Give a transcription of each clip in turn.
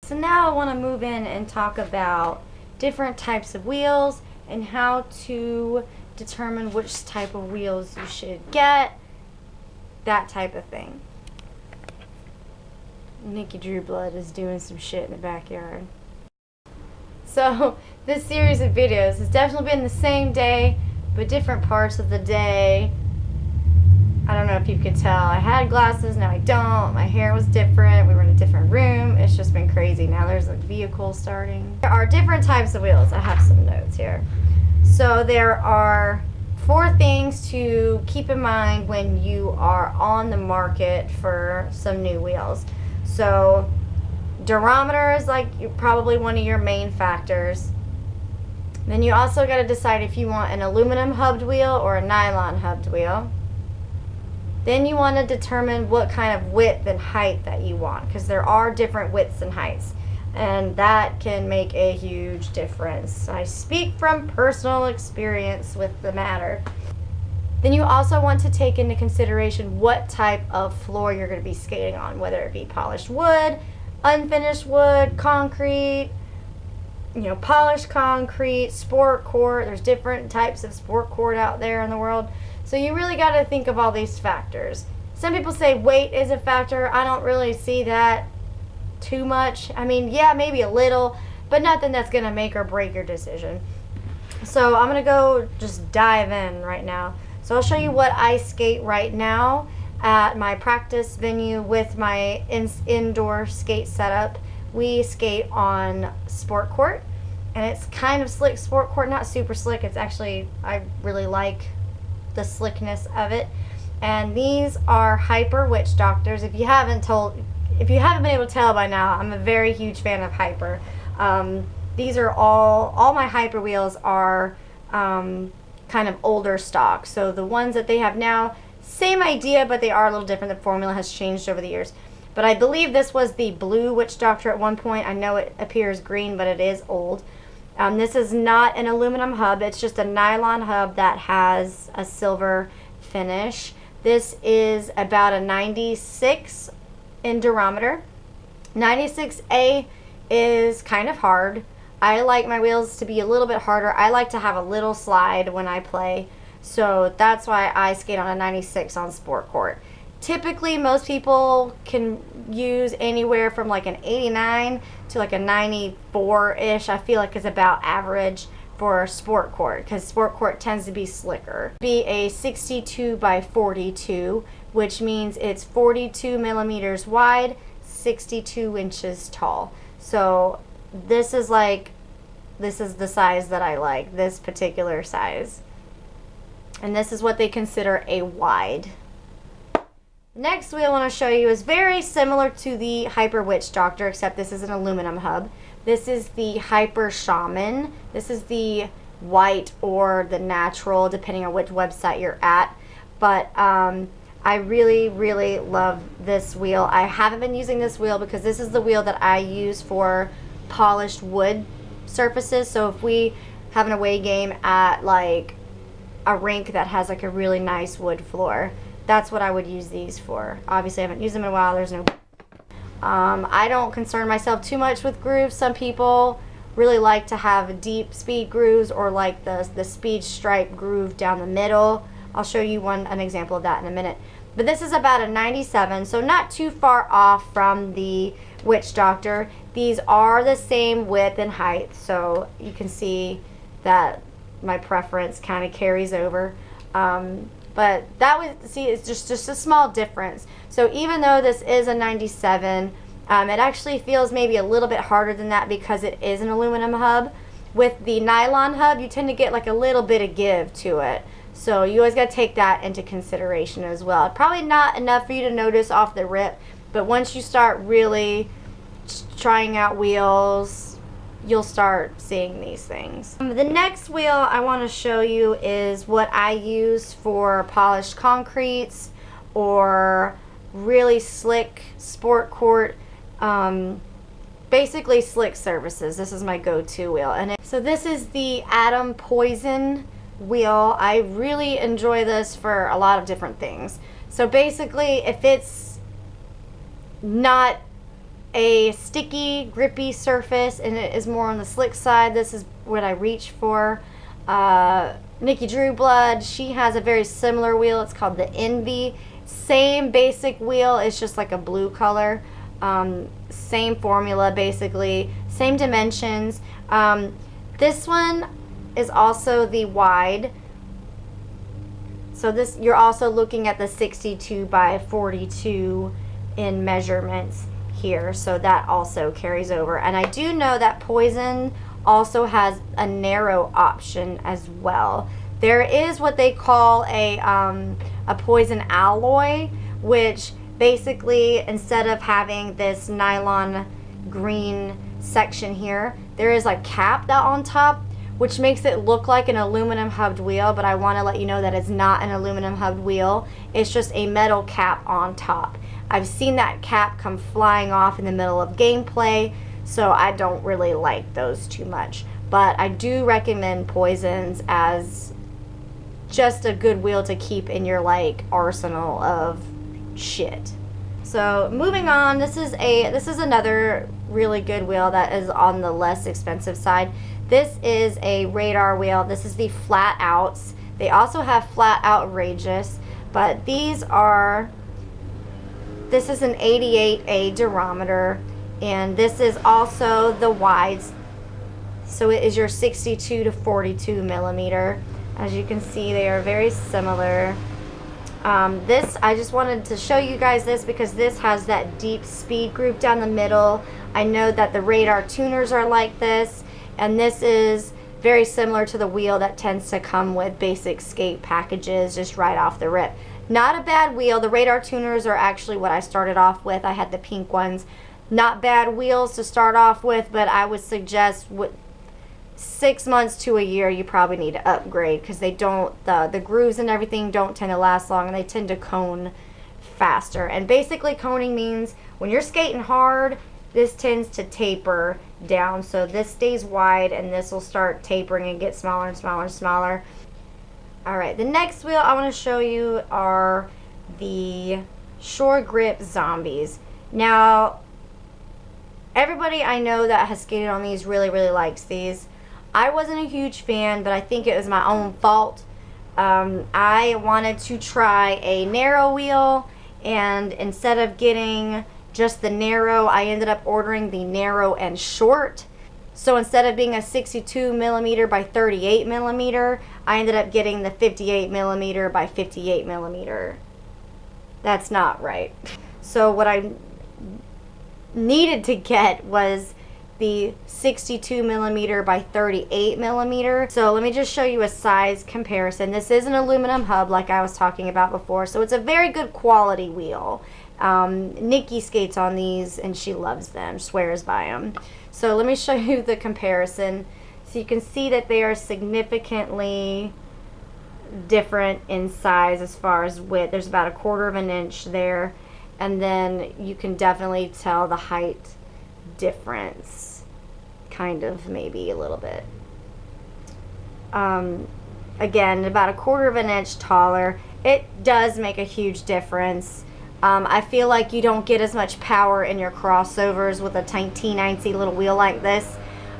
So now I want to move in and talk about different types of wheels and how to determine which type of wheels you should get, that type of thing. Nikki Drew Blood is doing some shit in the backyard. So this series of videos has definitely been the same day, but different parts of the day. I don't know if you could tell. I had glasses, now I don't. My hair was different. We were in a different room. It's just been crazy. Now there's a vehicle starting. There are different types of wheels. I have some notes here. So there are 4 things to keep in mind when you are on the market for some new wheels. So durometer is like probably one of your main factors. Then you also got to decide if you want an aluminum hubbed wheel or a nylon hubbed wheel. Then you want to determine what kind of width and height that you want, because there are different widths and heights, and that can make a huge difference. I speak from personal experience with the matter. Then you also want to take into consideration what type of floor you're going to be skating on, whether it be polished wood, unfinished wood, concrete, polished concrete, sport court. There's different types of sport court out there in the world. So you really got to think of all these factors. Some people say weight is a factor. I don't really see that too much. I mean, yeah, maybe a little, but nothing that's going to make or break your decision. So I'm going to go just dive in right now. So I'll show you what I skate right now at my practice venue with my indoor skate setup. We skate on sport court, and it's kind of slick sport court, not super slick. It's actually, I really like the slickness of it. And these are Hyper Witch Doctors. If you haven't been able to tell by now, I'm a very huge fan of Hyper. These are all my Hyper wheels are kind of older stock. So the ones that they have now, same idea, but they are a little different. The formula has changed over the years. But I believe this was the blue Witch Doctor at one point. I know it appears green, but it is old. This is not an aluminum hub. It's just a nylon hub that has a silver finish. This is about a 96 in durometer. 96A is kind of hard. I like my wheels to be a little bit harder. I like to have a little slide when I play. So that's why I skate on a 96 on sport court. Typically, most people can use anywhere from like an 89 to like a 94-ish. I feel like is about average for sport court, because sport court tends to be slicker. Be a 62 by 42, which means it's 42 millimeters wide, 62 inches tall. So this is the size that I like, this particular size. And this is what they consider a wide. Next wheel I want to show you is very similar to the Hyper Witch Doctor, except this is an aluminum hub. This is the Hyper Shaman. This is the white or the natural, depending on which website you're at. But I really, really love this wheel. I haven't been using this wheel because this is the wheel that I use for polished wood surfaces. So if we have an away game at like a rink that has like a really nice wood floor, that's what I would use these for. Obviously, I haven't used them in a while. There's no... I don't concern myself too much with grooves. Some people really like to have deep speed grooves or like the speed stripe groove down the middle. I'll show you an example of that in a minute. But this is about a 97, so not too far off from the Witch Doctor. These are the same width and height, so you can see that my preference kind of carries over. But that was, see, it's just a small difference. So even though this is a 97, it actually feels maybe a little bit harder than that because it is an aluminum hub. With the nylon hub, you tend to get like a little bit of give to it. So you always got to take that into consideration as well. Probably not enough for you to notice off the rip, but once you start really trying out wheels, you'll start seeing these things. The next wheel I want to show you is what I use for polished concretes or really slick sport court, basically slick surfaces. This is my go-to wheel. So this is the Atom Poison wheel. I really enjoy this for a lot of different things. So basically, if it's not a sticky, grippy surface, and it is more on the slick side. This is what I reach for. Nikki Drew Blood, she has a very similar wheel. It's called the Envy. Same basic wheel, it's just like a blue color. Same formula basically, same dimensions. This one is also the wide. So this, you're also looking at the 62 by 42 in measurements here. So that also carries over. And I do know that Poison also has a narrow option as well. There is what they call a Poison alloy, which basically, instead of having this nylon green section here, there is a cap that on top, which makes it look like an aluminum hubbed wheel, but I want to let you know that it's not an aluminum hubbed wheel. It's just a metal cap on top. I've seen that cap come flying off in the middle of gameplay, so I don't really like those too much. But I do recommend Poisons as just a good wheel to keep in your arsenal of shit. So moving on, this is another really good wheel that is on the less expensive side. This is a radar wheel. This is the flat outs. They also have flat outrageous, but this is an 88A durometer, and this is also the wides. So it is your 62 to 42 millimeter. As you can see, they are very similar. I just wanted to show you guys this because this has that deep speed group down the middle. I know that the radar tuners are like this, and this is very similar to the wheel that tends to come with basic skate packages just right off the rip. Not a bad wheel. The radar tuners are actually what I started off with. I had the pink ones. Not bad wheels to start off with, but I would suggest 6 months to a year you probably need to upgrade, because they don't, the grooves and everything don't tend to last long, and they tend to cone faster. And basically coning means when you're skating hard, this tends to taper down. So this stays wide and this will start tapering and get smaller and smaller and smaller. Alright, the next wheel I want to show you are the Shore Grip Zombies. Now, everybody I know that has skated on these really likes these. I wasn't a huge fan, but I think it was my own fault. I wanted to try a narrow wheel, and instead of getting just the narrow, I ended up ordering the narrow and short. So instead of being a 62 millimeter by 38 millimeter, I ended up getting the 58 millimeter by 58 millimeter. That's not right. So what I needed to get was the 62 millimeter by 38 millimeter. So let me just show you a size comparison. This is an aluminum hub like I was talking about before, so it's a very good quality wheel. Nikki skates on these and she loves them, swears by them. So let me show you the comparison. So you can see that they are significantly different in size as far as width. There's about 1/4 of an inch there, and then you can definitely tell the height difference, kind of, maybe a little bit. Again, about 1/4 of an inch taller. It does make a huge difference. I feel like you don't get as much power in your crossovers with a teensy little wheel like this.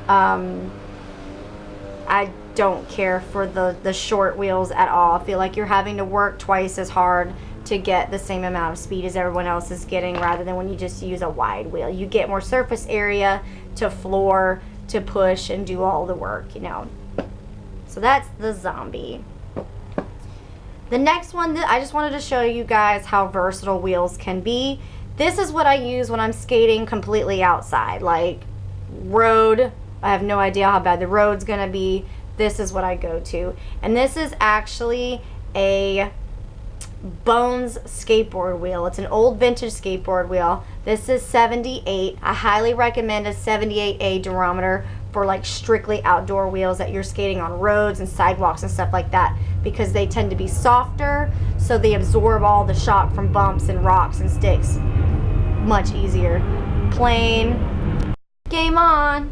I don't care for the short wheels at all. I feel like you're having to work twice as hard to get the same amount of speed as everyone else is getting, rather than when you just use a wide wheel. You get more surface area to floor, to push and do all the work, you know. So that's the Zombie. The next one, I just wanted to show you guys how versatile wheels can be. This is what I use when I'm skating completely outside, like road. I have no idea how bad the road's gonna be. This is what I go to. And this is actually a Bones skateboard wheel. It's an old vintage skateboard wheel. This is 78. I highly recommend a 78A durometer for like strictly outdoor wheels that you're skating on roads and sidewalks and stuff like that, because they tend to be softer, so they absorb all the shock from bumps and rocks and sticks much easier. Plain game on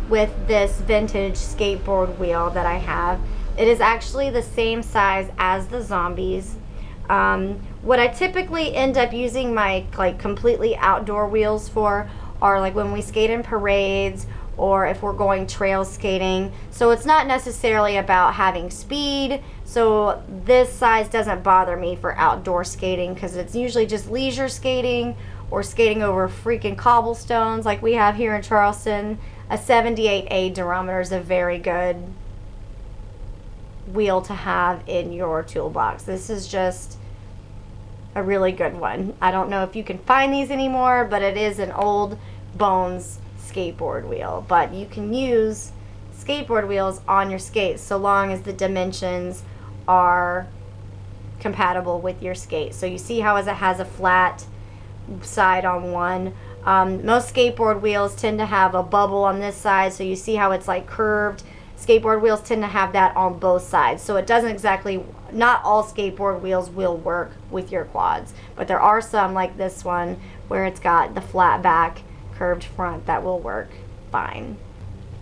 with this vintage skateboard wheel that I have. It is actually the same size as the Zombies. What I typically end up using my completely outdoor wheels for are like when we skate in parades or if we're going trail skating. So it's not necessarily about having speed. So this size doesn't bother me for outdoor skating because it's usually just leisure skating or skating over freaking cobblestones like we have here in Charleston. A 78A durometer is a very good wheel to have in your toolbox. This is just a really good one. I don't know if you can find these anymore, but it is an old bones skateboard wheel. But you can use skateboard wheels on your skates so long as the dimensions are compatible with your skate. So you see how it has a flat side on one. Most skateboard wheels tend to have a bubble on this side, so you see how it's like curved. Skateboard wheels tend to have that on both sides, so it doesn't exactly, not all skateboard wheels will work with your quads, but there are some like this one where it's got the flat back, curved front that will work fine.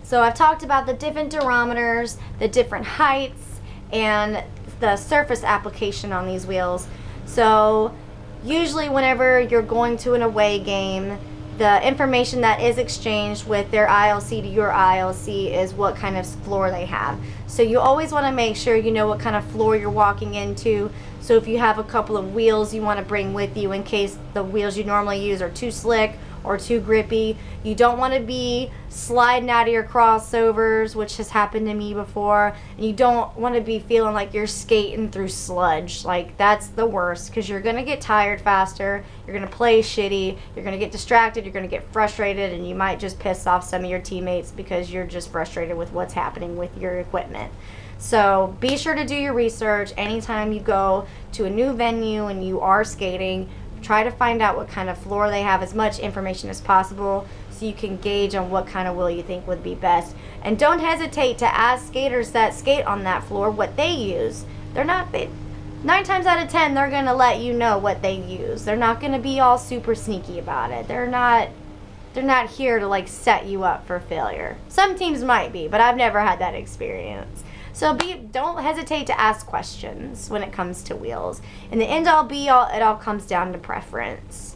So I've talked about the different durometers, the different heights, and the surface application on these wheels. So usually whenever you're going to an away game, the information that is exchanged with their ILC to your ILC is what kind of floor they have. So you always want to make sure you know what kind of floor you're walking into. So if you have a couple of wheels you want to bring with you in case the wheels you normally use are too slick or too grippy, you don't want to be sliding out of your crossovers, which has happened to me before, and you don't want to be feeling like you're skating through sludge. Like, that's the worst, because you're going to get tired faster, you're going to play shitty, you're going to get distracted, you're going to get frustrated, and you might just piss off some of your teammates because you're just frustrated with what's happening with your equipment. So be sure to do your research anytime you go to a new venue and you are skating. Try to find out what kind of floor they have, as much information as possible, so you can gauge on what kind of wheel you think would be best. And don't hesitate to ask skaters that skate on that floor what they use. 9 times out of 10, they're going to let you know what they use. They're not going to be all super sneaky about it. They're not here to like set you up for failure. Some teams might be, but I've never had that experience. So don't hesitate to ask questions when it comes to wheels. In the end all be all, it all comes down to preference.